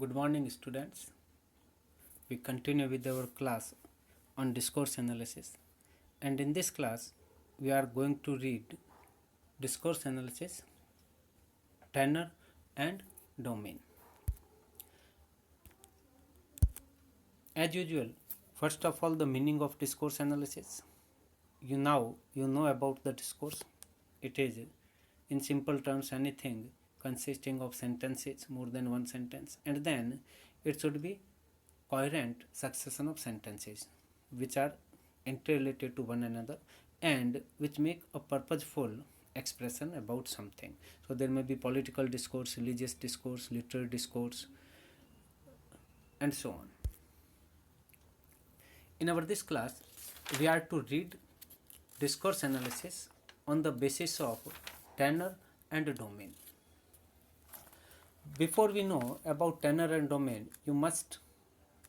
Good morning, students. We continue with our class on discourse analysis, and in this class, we are going to read discourse analysis, tenor, and domain. As usual, first of all, the meaning of discourse analysis. You know about the discourse. It is, in simple terms, anything consisting of sentences, more than one sentence, and then it should be coherent succession of sentences which are interrelated to one another and which make a purposeful expression about something. So there may be political discourse, religious discourse, literary discourse, and so on. In our this class, we are to read discourse analysis on the basis of tenor and domain. Before we know about tenor and domain, you must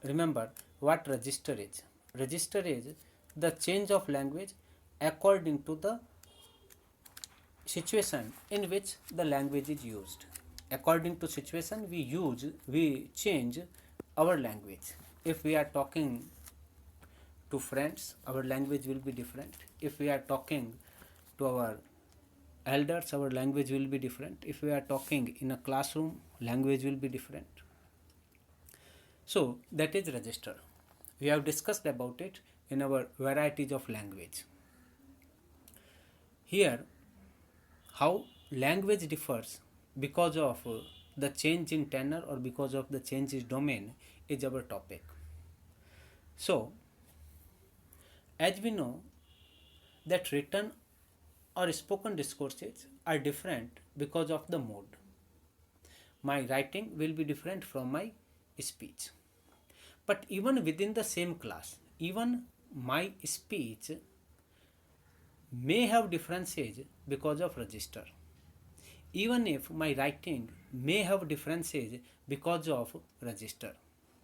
remember what register is. Register is the change of language according to the situation in which the language is used. According to situation, we change our language. If we are talking to friends, our language will be different. If we are talking to our elders, our language will be different. If we are talking in a classroom, language will be different. So that is register. We have discussed about it in our varieties of language. Here, how language differs because of the change in tenor or because of the change in domain is our topic. So, as we know that written or spoken discourses are different because of the mode. My writing will be different from my speech. But even within the same class, even my speech may have differences because of register. Even if my writing may have differences because of register.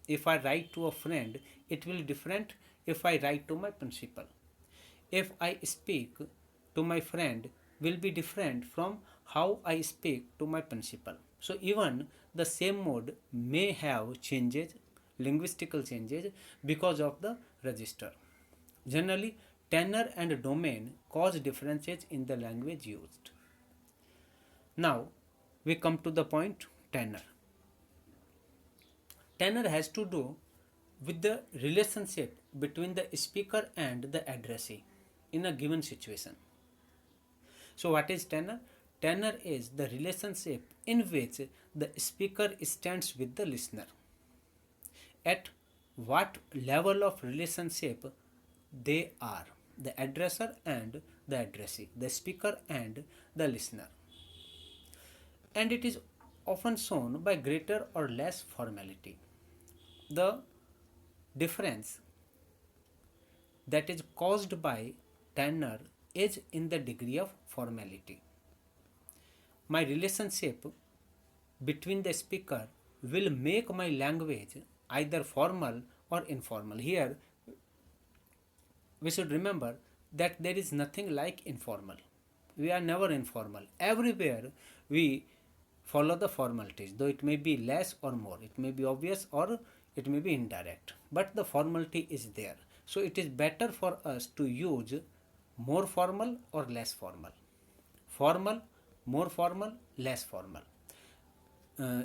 If I write to a friend, it will be different if I write to my principal. If I speak to my friend will be different from how I speak to my principal. So even the same mode may have changes, linguistical changes because of the register. Generally, tenor and domain cause differences in the language used. Now we come to the point tenor. Tenor has to do with the relationship between the speaker and the addressee in a given situation. So what is tenor? Tenor is the relationship in which the speaker stands with the listener. At what level of relationship they are, the addresser and the addressee, the speaker and the listener. And it is often shown by greater or less formality. The difference that is caused by tenor is in the degree of formality. My relationship between the speaker will make my language either formal or informal. Here, we should remember that there is nothing like informal. We are never informal. Everywhere we follow the formalities, though it may be less or more. It may be obvious or it may be indirect. But the formality is there. So it is better for us to use more formal or less formal. Formal, more formal, less formal.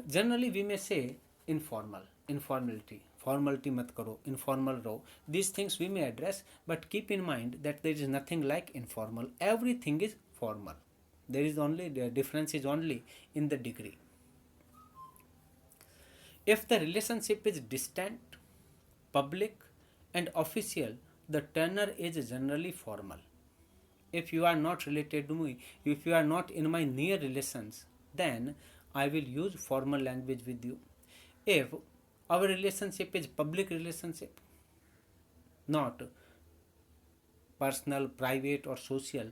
Generally we may say informal, informality, formality mat karo, informal raho. These things we may address, but keep in mind that there is nothing like informal. Everything is formal. There is only, the difference is only in the degree. If the relationship is distant, public and official, the tenor is generally formal. If you are not related to me, if you are not in my near relations, then I will use formal language with you. If our relationship is public relationship, not personal, private or social,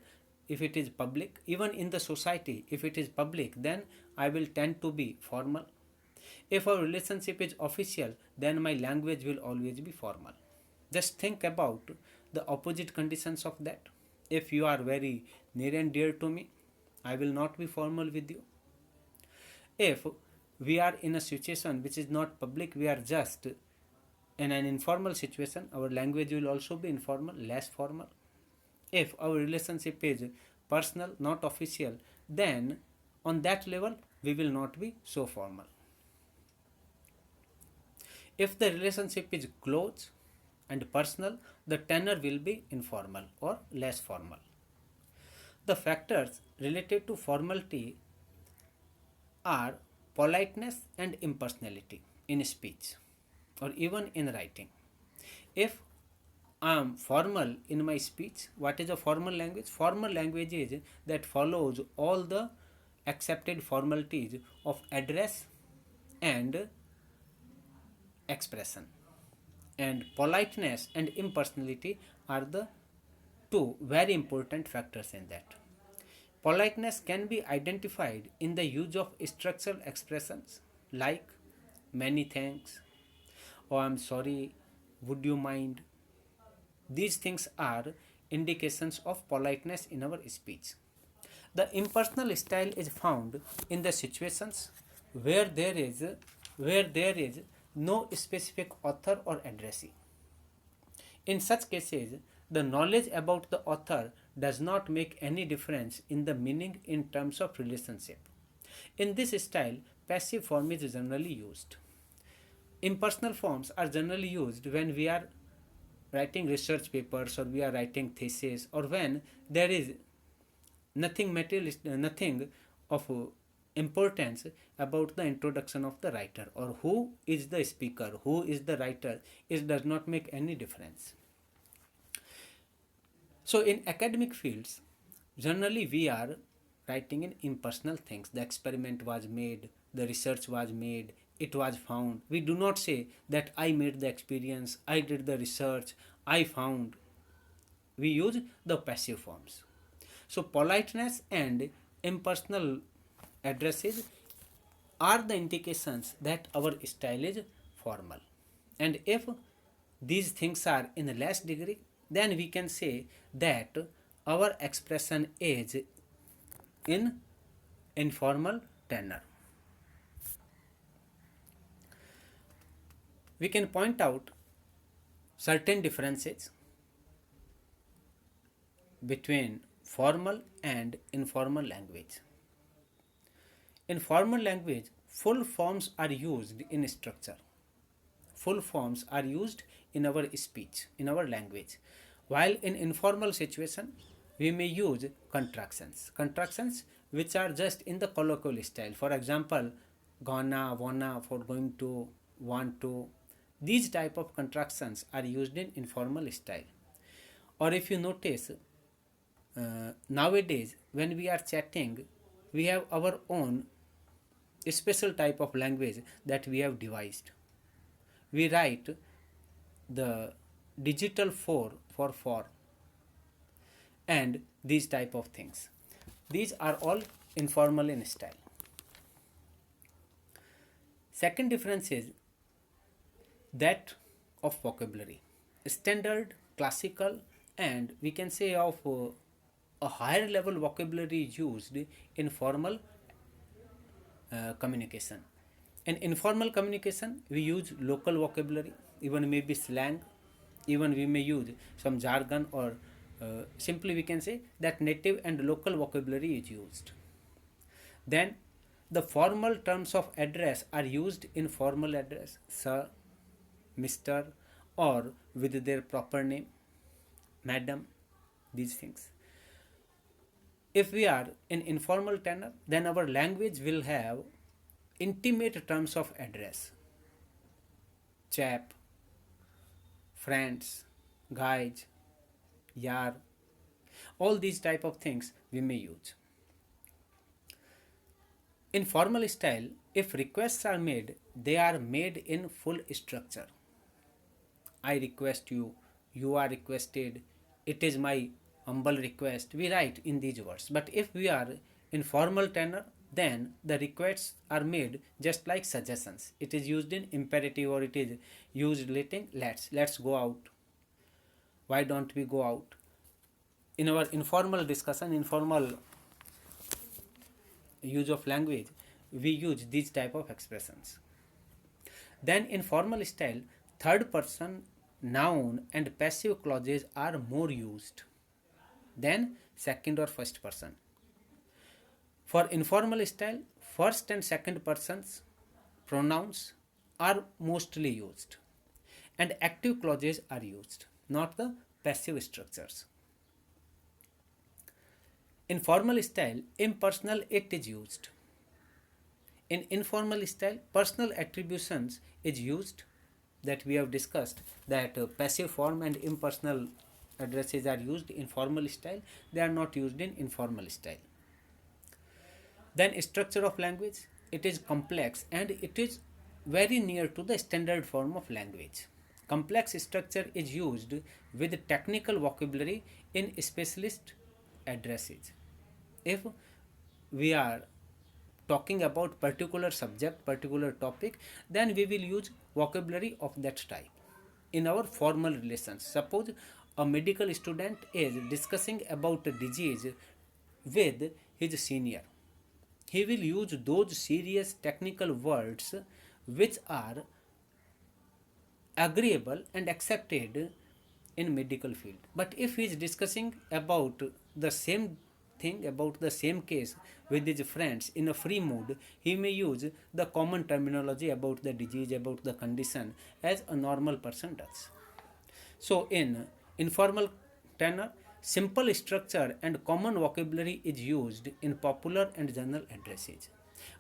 if it is public, even in the society, if it is public, then I will tend to be formal. If our relationship is official, then my language will always be formal. Just think about the opposite conditions of that. If you are very near and dear to me, I will not be formal with you. If we are in a situation which is not public, we are just in an informal situation, our language will also be informal, less formal. If our relationship is personal, not official, then on that level we will not be so formal. If the relationship is close and personal, the tenor will be informal or less formal. The factors related to formality are politeness and impersonality in speech or even in writing. If I am formal in my speech, what is a formal language? Formal language is that follows all the accepted formalities of address and expression. And politeness and impersonality are the two very important factors in that. Politeness can be identified in the use of structural expressions like many thanks, oh I'm sorry, would you mind. These things are indications of politeness in our speech. The impersonal style is found in the situations where there is no specific author or addressee. In such cases, the knowledge about the author does not make any difference in the meaning in terms of relationship. In this style, passive form is generally used. Impersonal forms are generally used when we are writing research papers or we are writing thesis or when there is nothing of importance about the introduction of the writer or who is the speaker, who is the writer. It does not make any difference. So in academic fields, generally we are writing in impersonal things. The experiment was made, the research was made, it was found. We do not say that I made the experience, I did the research, I found. We use the passive forms. So politeness and impersonal addresses are the indications that our style is formal. And if these things are in a less degree, then we can say that our expression is in informal tenor. We can point out certain differences between formal and informal language. In formal language, full forms are used in structure. Full forms are used in our speech, in our language. While in informal situation, we may use contractions. Contractions which are just in the colloquial style. For example, gonna, wanna for going to, want to. These type of contractions are used in informal style. Or if you notice, nowadays when we are chatting, we have our own special type of language that we have devised. We write the digital for and these type of things. These are all informal in style. Second difference is that of vocabulary. Standard, classical, and we can say of a higher level vocabulary is used in formal communication. In informal communication, we use local vocabulary, even maybe slang, even we may use some jargon or simply we can say that native and local vocabulary is used. Then the formal terms of address are used in formal address, sir, Mr, or with their proper name, madam, these things. If we are in informal tenor, then our language will have intimate terms of address, chap, friends, guys, yar, all these type of things we may use. In formal style, if requests are made, they are made in full structure. I request you, you are requested, it is my humble request. We write in these words. But if we are in formal tenor, then the requests are made just like suggestions. It is used in imperative or it is used relating let's go out. Why don't we go out? In our informal discussion, informal use of language, we use these type of expressions. Then in formal style, third person noun and passive clauses are more used than second or first person. For informal style, first and second persons pronouns are mostly used and active clauses are used, not the passive structures. In formal style, impersonal it is used. In informal style, personal attributions is used, that we have discussed, that passive form and impersonal addresses are used in formal style, they are not used in informal style. Then structure of language, it is complex and it is very near to the standard form of language. Complex structure is used with technical vocabulary in specialist addresses. If we are talking about particular subject, particular topic, then we will use vocabulary of that type. In our formal relations, suppose a medical student is discussing about a disease with his senior, he will use those serious technical words which are agreeable and accepted in medical field. But if he is discussing about the same thing, about the same case with his friends in a free mood, he may use the common terminology about the disease, about the condition, as a normal person does. So in informal tenor, simple structure and common vocabulary is used in popular and general addresses.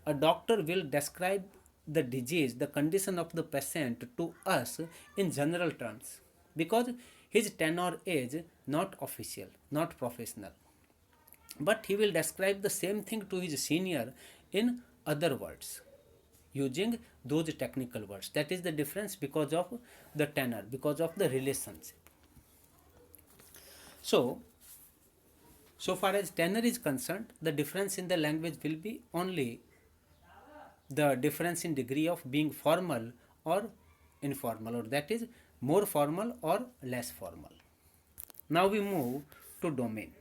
A doctor will describe the disease, the condition of the patient to us in general terms, because his tenor is not official, not professional. But he will describe the same thing to his senior in other words, using those technical words. That is the difference because of the tenor, because of the relationship. So far as tenor is concerned, the difference in the language will be only the difference in degree of being formal or informal, or that is more formal or less formal. Now we move to domain.